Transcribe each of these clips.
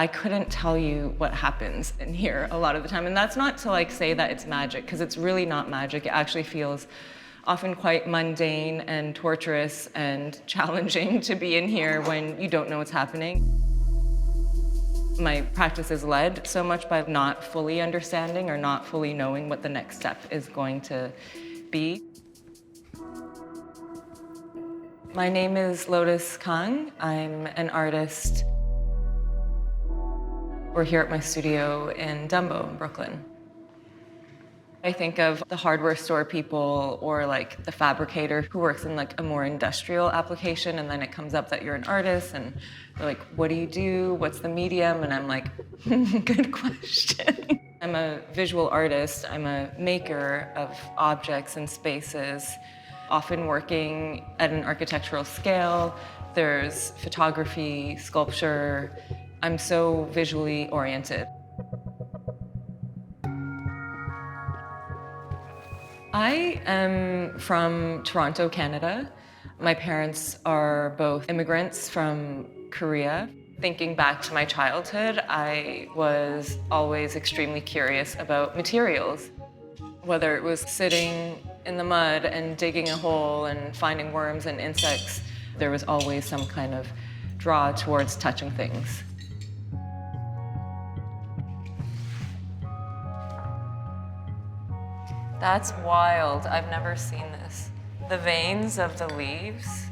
I couldn't tell you what happens in here a lot of the time. And that's not to like say that it's magic, because it's really not magic. It actually feels often quite mundane and torturous and challenging to be in here when you don't know what's happening. My practice is led so much by not fully understanding or not fully knowing what the next step is going to be. My name is Lotus Kang. I'm an artist. We're here at my studio in Dumbo, in Brooklyn. I think of the hardware store people or like the fabricator who works in like a more industrial application, and then it comes up that you're an artist and they're like, what do you do? What's the medium? And I'm like, good question. I'm a visual artist. I'm a maker of objects and spaces, often working at an architectural scale. There's photography, sculpture. I'm so visually oriented. I am from Toronto, Canada. My parents are both immigrants from Korea. Thinking back to my childhood, I was always extremely curious about materials. Whether it was sitting in the mud and digging a hole and finding worms and insects, there was always some kind of draw towards touching things. That's wild. I've never seen this. The veins of the leaves,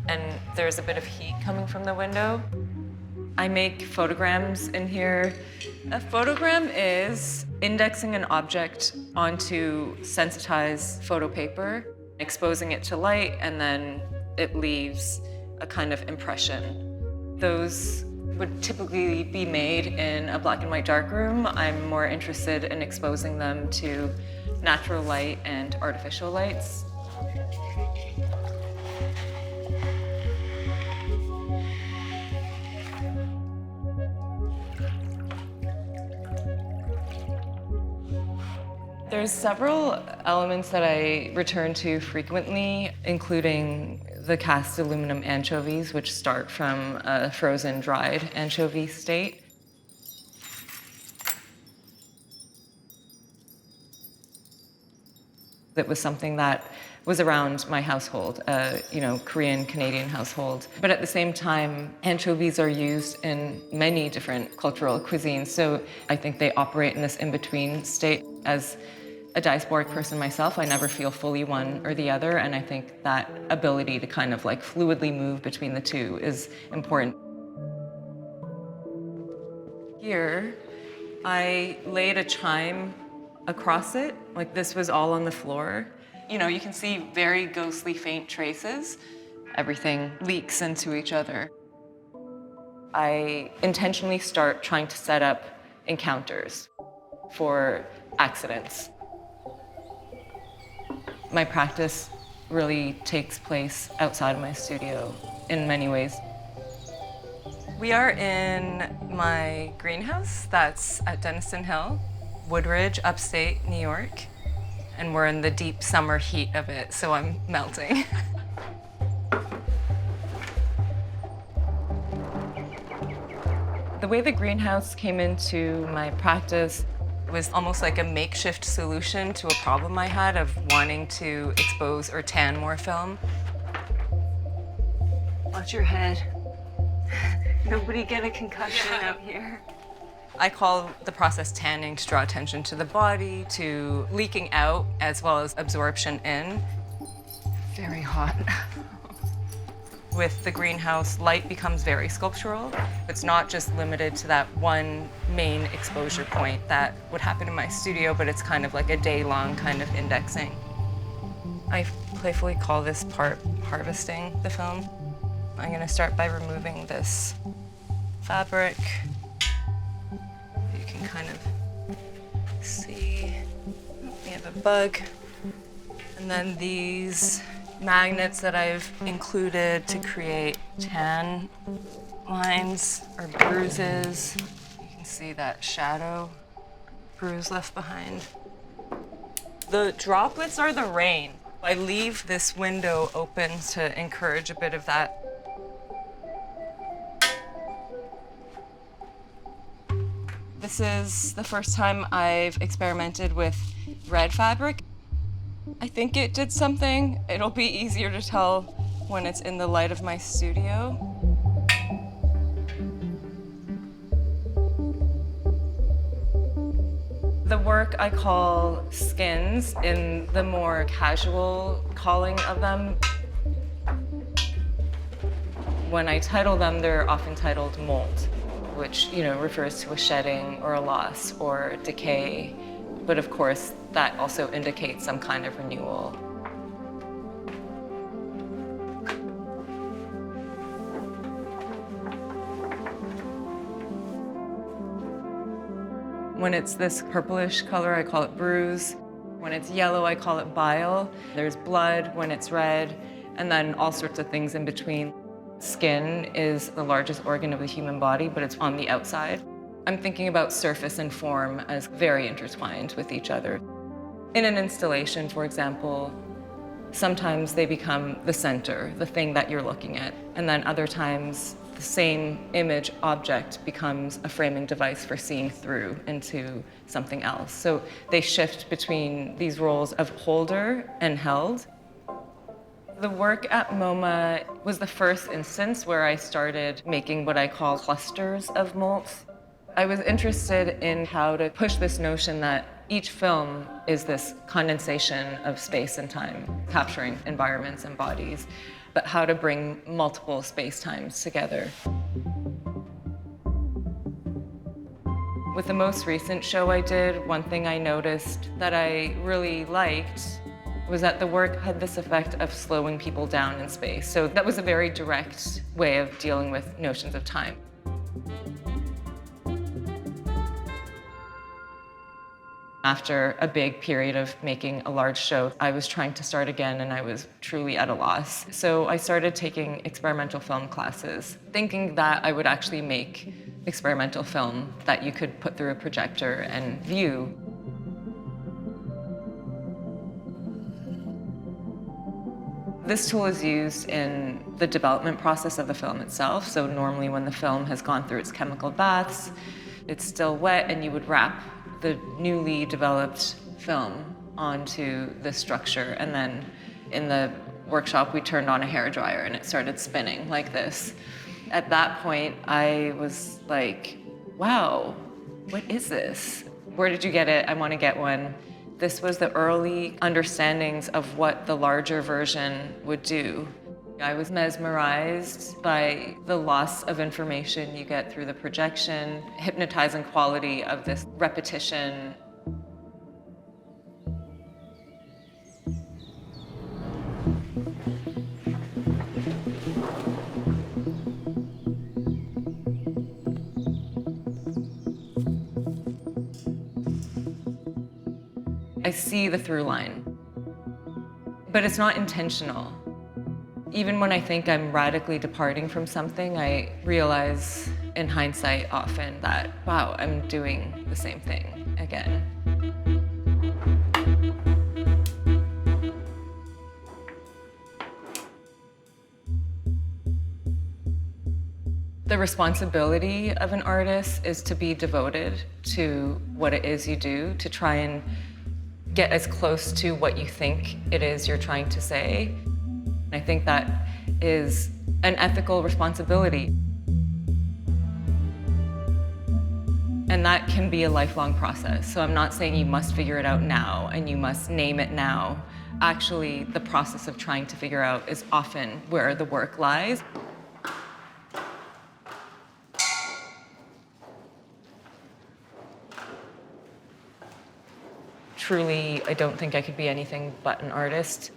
and there's a bit of heat coming from the window. I make photograms in here. A photogram is indexing an object onto sensitized photo paper, exposing it to light, and then it leaves a kind of impression. Those would typically be made in a black and white darkroom. I'm more interested in exposing them to natural light and artificial lights. There's several elements that I return to frequently, including the cast aluminum anchovies, which start from a frozen, dried anchovy state. It was something that was around my household, Korean, Canadian household. But at the same time, anchovies are used in many different cultural cuisines, so I think they operate in this in-between state. As a diasporic person myself, I never feel fully one or the other, and I think that ability to kind of like fluidly move between the two is important. Here, I laid a chime across it, like this was all on the floor. You can see very ghostly faint traces. Everything leaks into each other. I intentionally start trying to set up encounters for accidents. My practice really takes place outside of my studio in many ways. We are in my greenhouse that's at Denison Hill, Woodridge, upstate New York, and we're in the deep summer heat of it, so I'm melting. The way the greenhouse came into my practice was almost like a makeshift solution to a problem I had of wanting to expose or tan more film. Watch your head. Nobody get a concussion out here. I call the process tanning to draw attention to the body, to leaking out, as well as absorption in. Very hot. With the greenhouse, light becomes very sculptural. It's not just limited to that one main exposure point that would happen in my studio, but it's kind of like a day-long kind of indexing. I playfully call this part harvesting the film. I'm gonna start by removing this fabric. You can kind of see we have a bug. And then these magnets that I've included to create tan lines or bruises. You can see that shadow bruise left behind. The droplets are the rain. I leave this window open to encourage a bit of that. This is the first time I've experimented with red fabric. I think it did something. It'll be easier to tell when it's in the light of my studio. The work I call skins in the more casual calling of them. When I title them, they're often titled Molt, which, refers to a shedding or a loss or decay. But of course, that also indicates some kind of renewal. When it's this purplish color, I call it bruise. When it's yellow, I call it bile. There's blood when it's red, and then all sorts of things in between. Skin is the largest organ of the human body, but it's on the outside. I'm thinking about surface and form as very intertwined with each other. In an installation, for example, sometimes they become the center, the thing that you're looking at, and then other times the same image object becomes a framing device for seeing through into something else. So they shift between these roles of holder and held. The work at MoMA was the first instance where I started making what I call clusters of Molt. I was interested in how to push this notion that each film is this condensation of space and time, capturing environments and bodies, but how to bring multiple space-times together. With the most recent show I did, one thing I noticed that I really liked was that the work had this effect of slowing people down in space. So that was a very direct way of dealing with notions of time. After a big period of making a large show, I was trying to start again and I was truly at a loss. So I started taking experimental film classes, thinking that I would actually make experimental film that you could put through a projector and view. This tool is used in the development process of the film itself. So normally when the film has gone through its chemical baths, it's still wet and you would wrap the newly developed film onto the structure. And then in the workshop, we turned on a hairdryer and it started spinning like this. At that point, I was like, wow, what is this? Where did you get it? I want to get one. This was the early understandings of what the larger version would do. I was mesmerized by the loss of information you get through the projection, hypnotizing quality of this repetition. I see the through line, but it's not intentional. Even when I think I'm radically departing from something, I realize in hindsight often that, wow, I'm doing the same thing again. The responsibility of an artist is to be devoted to what it is you do, to try and get as close to what you think it is you're trying to say. I think that is an ethical responsibility. And that can be a lifelong process. So I'm not saying you must figure it out now and you must name it now. Actually, the process of trying to figure out is often where the work lies. Truly, I don't think I could be anything but an artist.